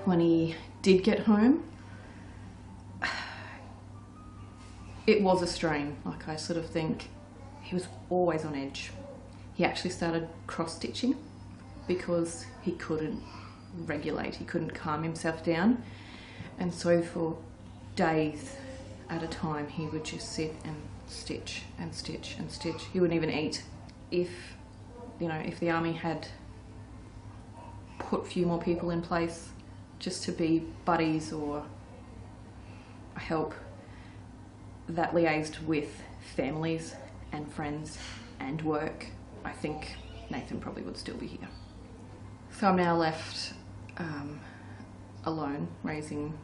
When he did get home, it was a strain. Like, I sort of think he was always on edge. He actually started cross-stitching because he couldn't regulate, he couldn't calm himself down. And so for days at a time, he would just sit and stitch and stitch and stitch. He wouldn't even eat. If, you know, if the army had put a few more people in place just to be buddies or help that liaised with families and friends and work, I think Nathan probably would still be here. So I'm now left alone, raising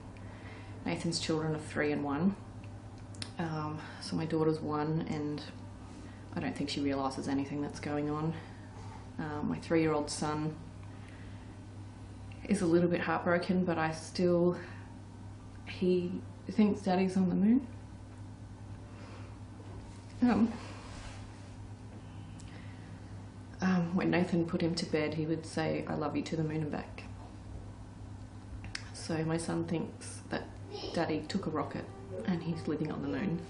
Nathan's children of 3 and 1. So my daughter's 1 and I don't think she realises anything that's going on. My 3-year-old son is a little bit heartbroken, but he thinks Daddy's on the moon. When Nathan put him to bed, he would say, "I love you to the moon and back." So my son thinks that Daddy took a rocket and he's living on the moon.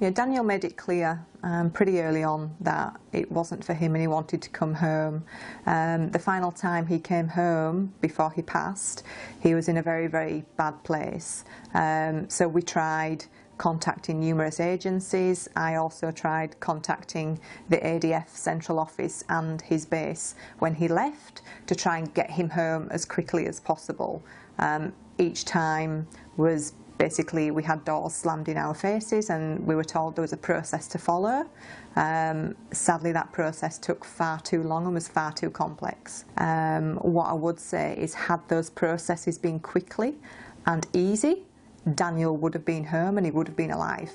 Yeah, Daniel made it clear pretty early on that it wasn't for him and he wanted to come home. The final time he came home before he passed, he was in a very, very bad place. So we tried contacting numerous agencies. I also tried contacting the ADF central office and his base when he left to try and get him home as quickly as possible. Each time was basically we had doors slammed in our faces and we were told there was a process to follow. Sadly, that process took far too long and was far too complex. What I would say is, had those processes been quickly and easy, Daniel would have been home and he would have been alive.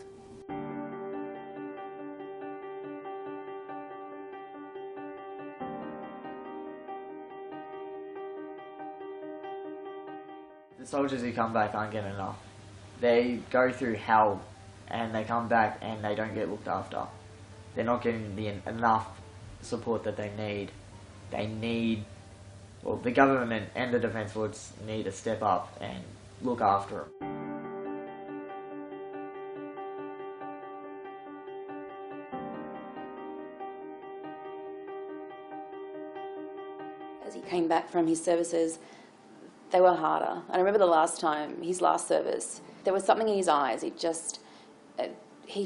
The soldiers who come back aren't getting enough. They go through hell and they come back and they don't get looked after. They're not getting enough support that they need. Well, the government and the Defence Force need to step up and look after them. As he came back from his services, they were harder. I remember the last time, his last service, there was something in his eyes. He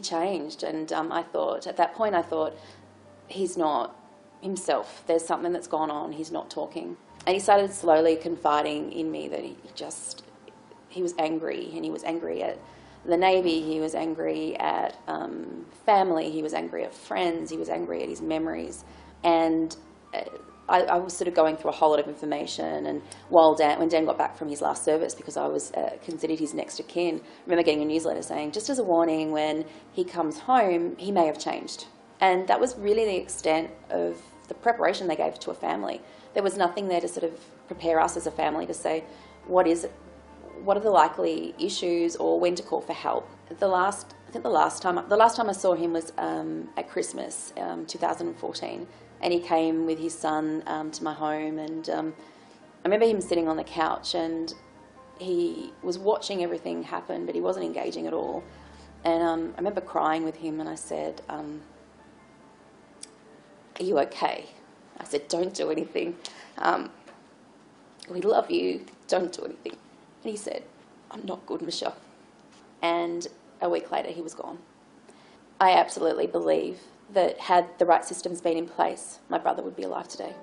changed, and at that point I thought, he's not himself. There's something that's gone on. He's not talking. And he started slowly confiding in me that he was angry, and he was angry at the Navy, he was angry at family, he was angry at friends, he was angry at his memories. And I was sort of going through a whole lot of information, and when Dan got back from his last service, because I was considered his next of kin, I remember getting a newsletter saying, just as a warning, when he comes home, he may have changed. And that was really the extent of the preparation they gave to a family. There was nothing there to sort of prepare us as a family to say, what are the likely issues or when to call for help. The last time I saw him was at Christmas, 2014. And he came with his son to my home, and I remember him sitting on the couch and he was watching everything happen, but he wasn't engaging at all. And I remember crying with him, and I said, "Are you okay?" I said, "Don't do anything. We love you, don't do anything." And he said, "I'm not good, Michelle." And a week later, he was gone. I absolutely believe that had the right systems been in place, my brother would be alive today.